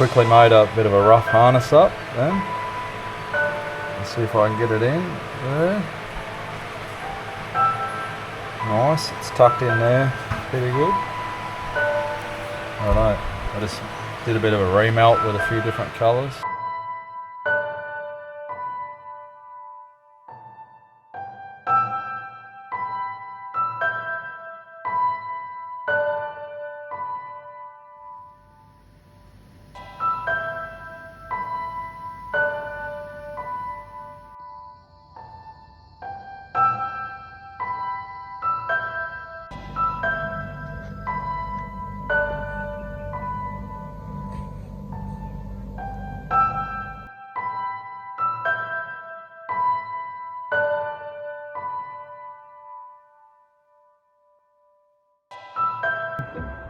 quickly made a bit of a rough harness up then. Let's see if I can get it in there. Nice, it's tucked in there pretty good. Righto, I just did a bit of a remelt with a few different colours.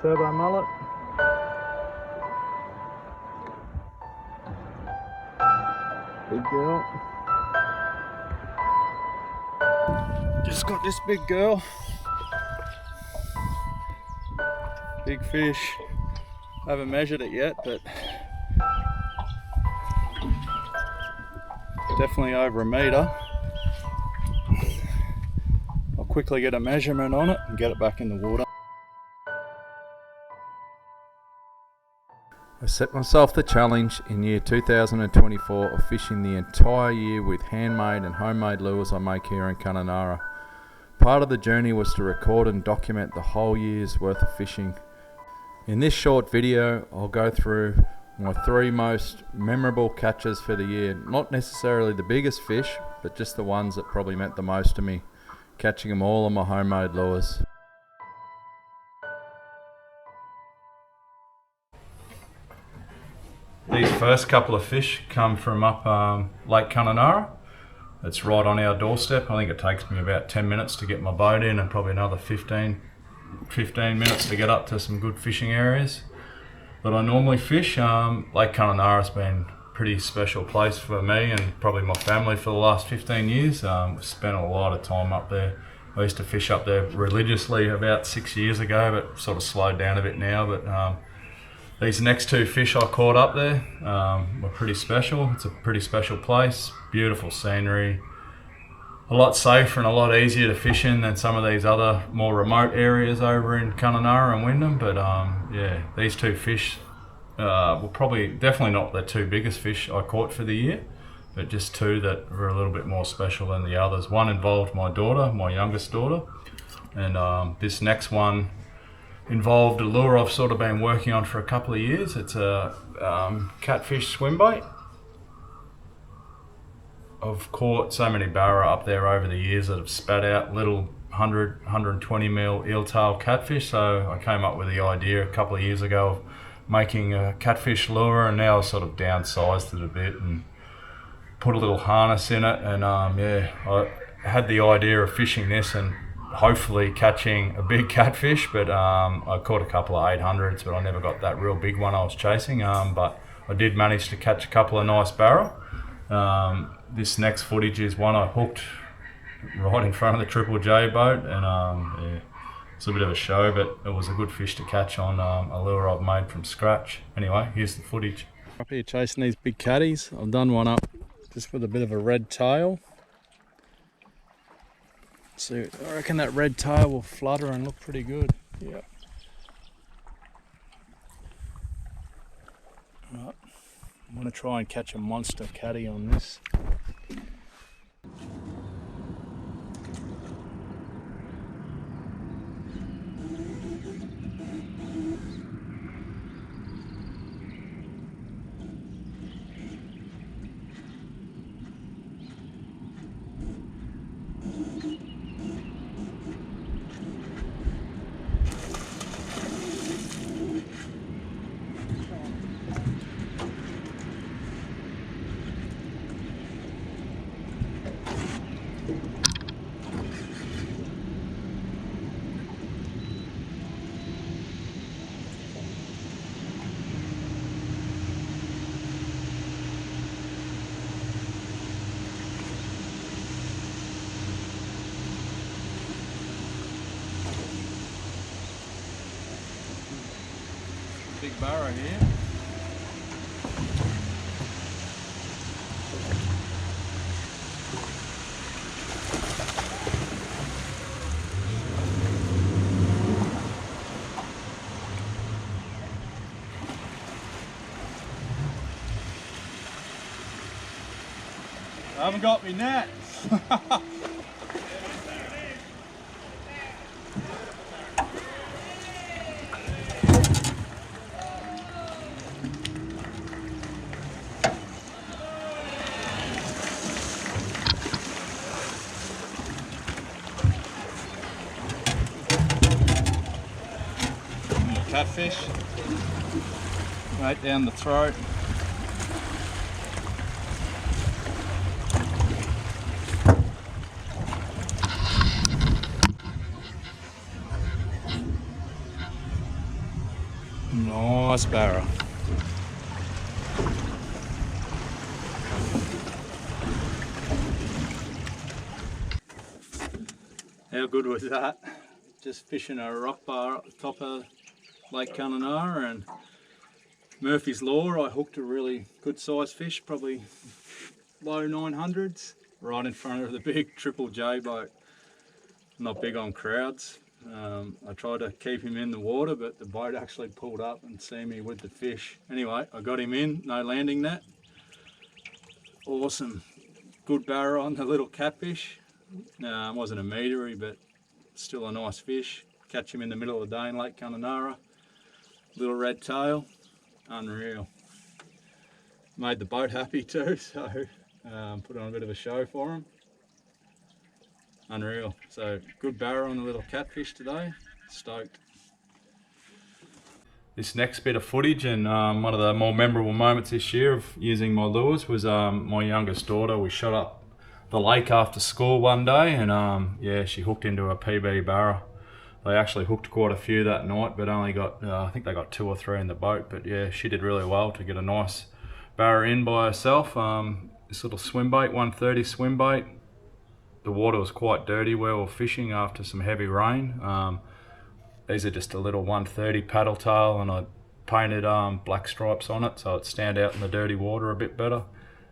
Turbo mullet. Big girl. Just got this big girl. Big fish. I haven't measured it yet, but definitely over a metre. I'll quickly get a measurement on it and get it back in the water. I set myself the challenge in year 2024 of fishing the entire year with handmade and homemade lures I make here in Kununurra. Part of the journey was to record and document the whole year's worth of fishing. In this short video, I'll go through my 3 most memorable catches for the year. Not necessarily the biggest fish, but just the ones that probably meant the most to me, catching them all on my homemade lures. These first couple of fish come from up Lake Kununurra. It's right on our doorstep. I think it takes me about 10 minutes to get my boat in and probably another 15 minutes to get up to some good fishing areas that I normally fish. Lake Kununurra has been a pretty special place for me and probably my family for the last 15 years. We've spent a lot of time up there. I used to fish up there religiously about 6 years ago, but sort of slowed down a bit now. But these next 2 fish I caught up there were pretty special. It's a pretty special place, beautiful scenery, a lot safer and a lot easier to fish in than some of these other more remote areas over in Kununurra and Wyndham. But yeah, these 2 fish were definitely not the 2 biggest fish I caught for the year, but just 2 that were a little bit more special than the others. One involved my daughter, my youngest daughter, and this next one involved a lure I've sort of been working on for a couple of years. It's a catfish swimbait. I've caught so many barra up there over the years that have spat out little 100, 120 mil eel-tail catfish, so I came up with the idea a couple of years ago of making a catfish lure, and now I've sort of downsized it a bit and put a little harness in it, and yeah, I had the idea of fishing this and hopefully catching a big catfish, but I caught a couple of 800s, but I never got that real big one I was chasing, but I did manage to catch a couple of nice barra. This next footage is one I hooked right in front of the Triple J boat, and yeah, it's a bit of a show, but it was a good fish to catch on a lure I've made from scratch. Anyway, here's the footage. Up here chasing these big catties. I've done one up just with a bit of a red tail. So I reckon that red tail will flutter and look pretty good. Yep. Right. I'm going to try and catch a monster catty on this. Big barra here. I haven't got me net. Catfish, right down the throat. Nice barra. How good was that? Just fishing a rock bar up the top of Lake Kununurra, and Murphy's Law, I hooked a really good sized fish, probably low 900s, right in front of the big Triple J boat. Not big on crowds. I tried to keep him in the water, but the boat actually pulled up and see me with the fish. Anyway, I got him in, no landing net. Awesome. Good barra on the little catfish. Wasn't a metery, but still a nice fish. Catch him in the middle of the day in Lake Kununurra. Little red tail, unreal. Made the boat happy too, so put on a bit of a show for him. Unreal. So good barra on the little catfish today. Stoked. This next bit of footage, and one of the more memorable moments this year of using my lures was my youngest daughter. We shot up the lake after school one day, and yeah, she hooked into a PB barra. They actually hooked quite a few that night, but only got, I think they got 2 or 3 in the boat. But yeah, she did really well to get a nice barra in by herself. This little swim bait, 130 swim bait. The water was quite dirty where we were fishing after some heavy rain. These are just a little 130 paddle tail, and I painted black stripes on it so it stand out in the dirty water a bit better.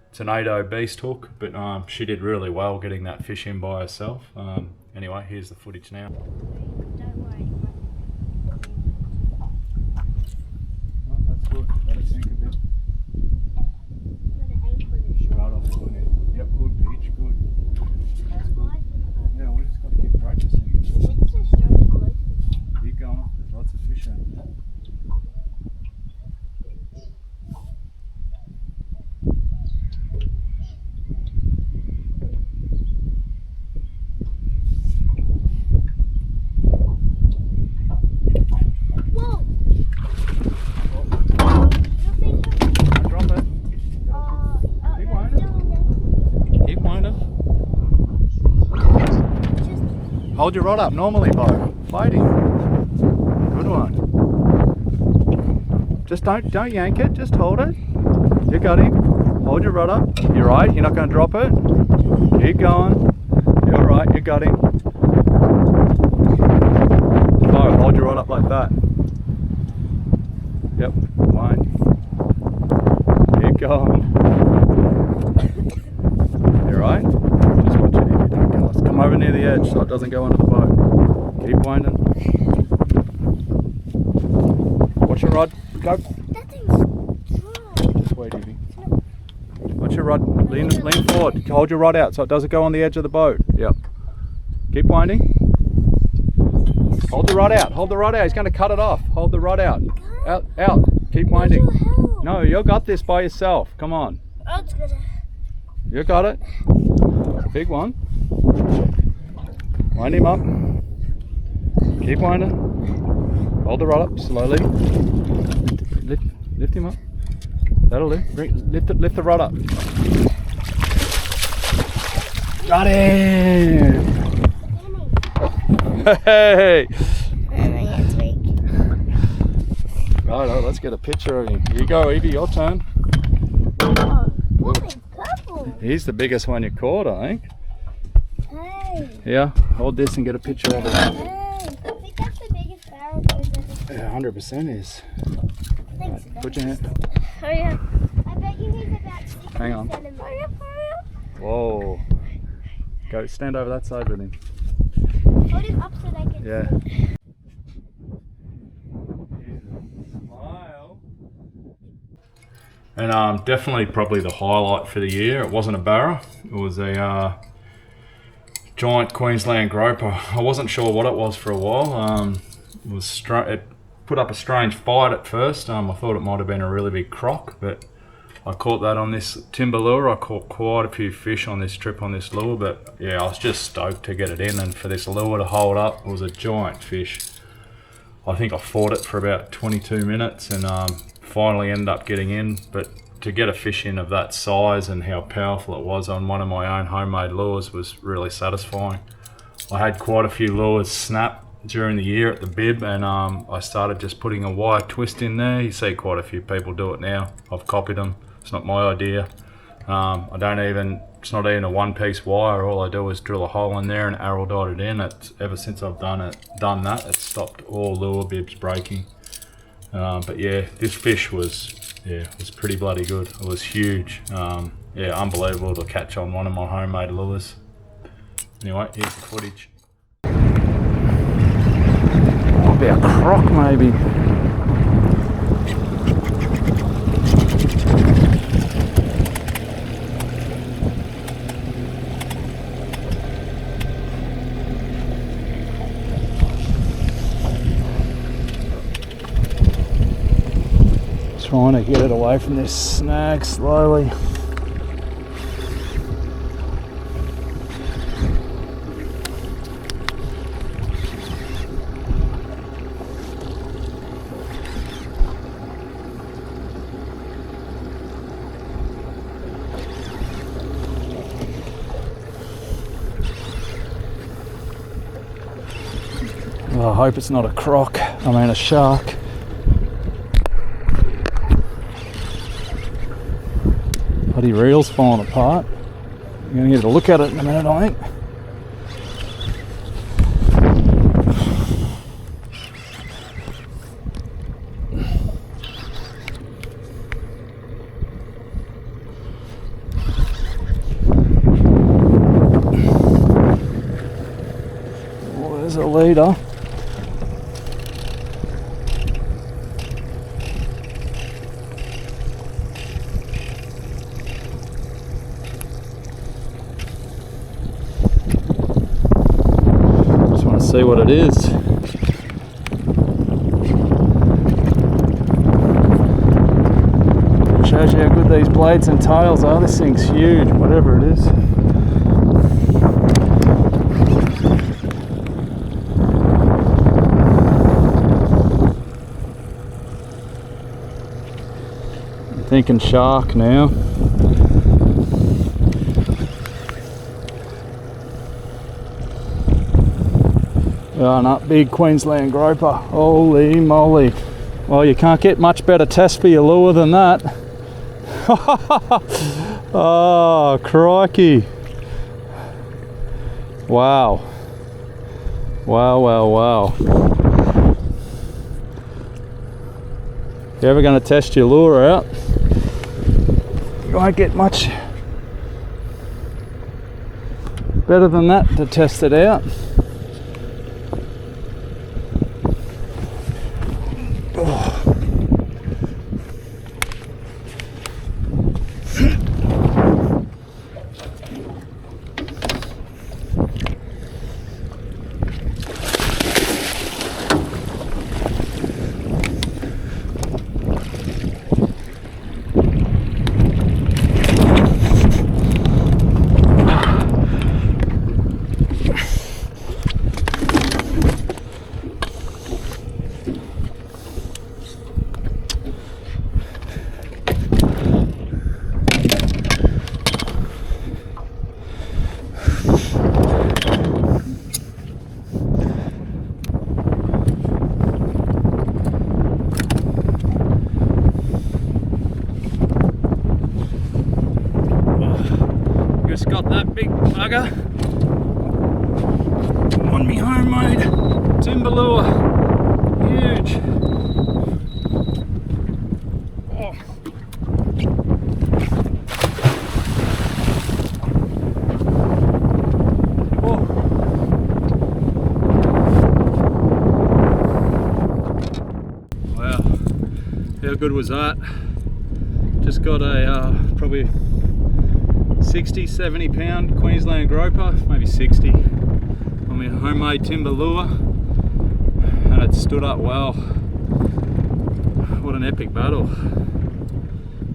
It's an 8.0 beast hook, but she did really well getting that fish in by herself. Anyway, here's the footage now. Oh, that's good. Let it sink a bit. Right off the net. Yep, good pitch, good. That's good. Yeah, we just got to keep practicing. Keep going. There's lots of fish out there. Hold your rod up normally, Bo. Fighting. Good one. Just don't yank it, just hold it. You got him. Hold your rod up. You're right, you're not going to drop it. Keep going. You're right, you got him. Bo, hold your rod up like that. Yep, fine. Keep going. You're right. Just watch it if you don't go. Come over near the edge so it doesn't go under the boat. Keep winding. Watch your rod. Go. That thing's dry. Just wait, Evie. Watch your rod. Lean forward. Hold your rod out so it doesn't go on the edge of the boat. Yep. Keep winding. Hold the rod out. Hold the rod out. He's going to cut it off. Hold the rod out. Out. Keep winding. No, you got this by yourself. Come on. You got it. It's a big one. Wind him up. Keep winding. Hold the rod up slowly. Lift him up. That'll do. Lift the rod up. Got him! Hey! Right, let's get a picture of him. Here you go, Evie, your turn. Oh, purple. He's the biggest one you caught, I think. Hey. Yeah, hold this and get a picture of it. Hey. I think that's the biggest barrel we've ever. Yeah, 100% is. Thanks. Right, put your hand. Hurry up. I bet you he's about 6 Hang on. Hurry up. Whoa. Go stand over that side with him. Hold him up so they can Yeah. Smile. And definitely probably the highlight for the year. It wasn't a barra, it was a giant Queensland groper. I wasn't sure what it was for a while. It put up a strange fight at first. I thought it might have been a really big croc, but I caught that on this timber lure. I caught quite a few fish on this trip on this lure, but yeah, I was just stoked to get it in, and for this lure to hold up. It was a giant fish. I think I fought it for about 22 minutes and finally ended up getting in, but to get a fish in of that size and how powerful it was on one of my own homemade lures was really satisfying. I had quite a few lures snap during the year at the bib, and I started just putting a wire twist in there. You see quite a few people do it now. I've copied them. It's not my idea. It's not even a one-piece wire. All I do is drill a hole in there and arrow dot it in. Ever since I've done that, it's stopped all lure bibs breaking. But yeah, this fish was pretty bloody good. It was huge. Yeah, unbelievable to catch on one of my homemade lures. Anyway, here's the footage. Might be a croc maybe. Trying to get it away from this snag slowly. Well, I hope it's not a croc, I mean a shark. Bloody reel's falling apart. I'm going to get a look at it in a minute, I think. Oh, there's a leader. See what it is. It shows you how good these blades and tails are. This thing's huge, whatever it is. I'm thinking shark now. Oh, no, big Queensland groper. Holy moly. Well, you can't get much better test for your lure than that. Oh, crikey. Wow. Wow, wow, wow. If you're ever going to test your lure out, you won't get much better than that to test it out. Just got that big bugger on me homemade timber lure. Huge. Oh. Oh. Wow, how good was that? Just got a probably 60, 70 pound Queensland groper, maybe 60, on my homemade timber lure, and it stood up well. What an epic battle.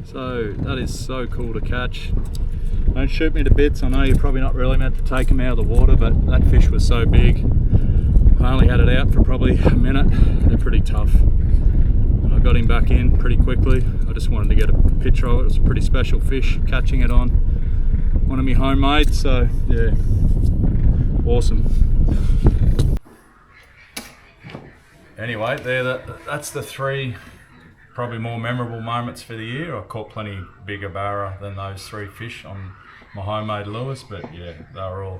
So that is so cool to catch. Don't shoot me to bits, I know you're probably not really meant to take them out of the water, but that fish was so big. I only had it out for probably a minute. They're pretty tough. And I got him back in pretty quickly. I just wanted to get a picture of it. It was a pretty special fish, catching it on one of my homemade, so yeah, awesome. Anyway, that's the three probably more memorable moments for the year. I caught plenty bigger barra than those three fish on my homemade lures, but yeah, they were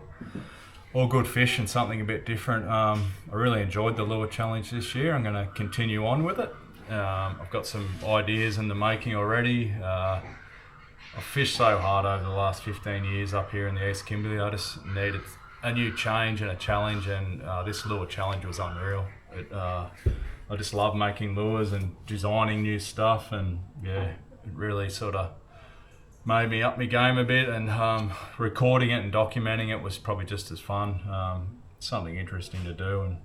all good fish and something a bit different. I really enjoyed the lure challenge this year. I'm going to continue on with it. I've got some ideas in the making already. I've fished so hard over the last 15 years up here in the East Kimberley. I just needed a new change and a challenge, and this lure challenge was unreal. I just love making lures and designing new stuff, and yeah, it really sort of made me up my game a bit, and recording it and documenting it was probably just as fun. Something interesting to do and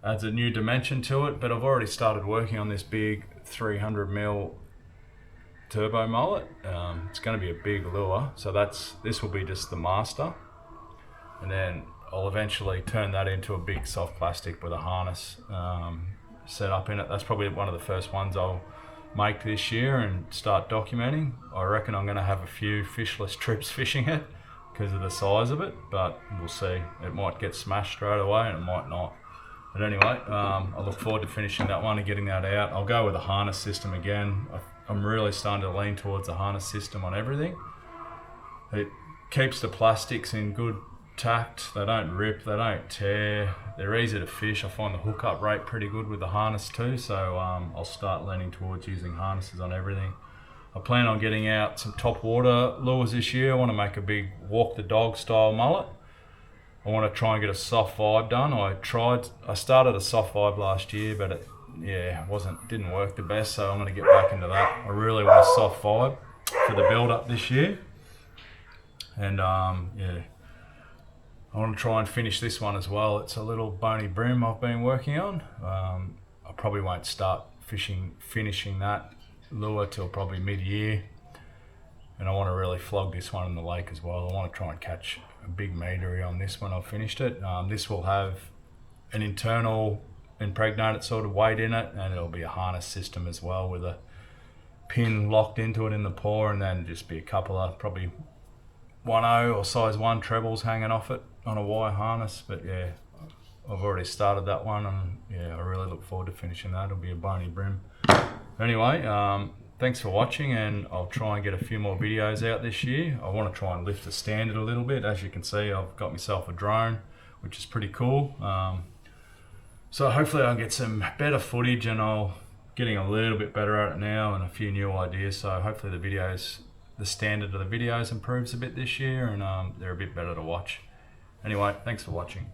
adds a new dimension to it. But I've already started working on this big 300mm turbo mullet. It's going to be a big lure, so this will be just the master, and then I'll eventually turn that into a big soft plastic with a harness set up in it. That's probably one of the first ones I'll make this year and start documenting. I reckon I'm going to have a few fishless trips fishing it because of the size of it, but we'll see. It might get smashed straight away and it might not. But anyway, I look forward to finishing that one and getting that out. I'll go with a harness system again. I'm really starting to lean towards a harness system on everything. It keeps the plastics in good tact, they don't rip, they don't tear, they're easy to fish. I find the hookup rate pretty good with the harness too, so I'll start leaning towards using harnesses on everything. I plan on getting out some top water lures this year. I want to make a big walk the dog style mullet. I want to try and get a soft vibe done. I started a soft vibe last year, but it didn't work the best, so I'm going to get back into that. I really want a soft vibe for the build up this year, and yeah, I want to try and finish this one as well. It's a little bony brim I've been working on. I probably won't start finishing that lure till probably mid-year, and I want to really flog this one in the lake as well. I want to try and catch a big meatery on this when I've finished it. This will have an internal impregnated sort of weight in it, and it'll be a harness system as well with a pin locked into it in the paw, and then just be a couple of probably 1/0 or size 1 trebles hanging off it on a wire harness. But yeah, I've already started that one, and yeah, I really look forward to finishing that. It'll be a bony brim. Anyway, thanks for watching, and I'll try and get a few more videos out this year. I want to try and lift the standard a little bit. As you can see, I've got myself a drone, which is pretty cool. So hopefully I'll get some better footage, and I'm getting a little bit better at it now and a few new ideas. So hopefully the standard of the videos improves a bit this year, and they're a bit better to watch. Anyway, thanks for watching.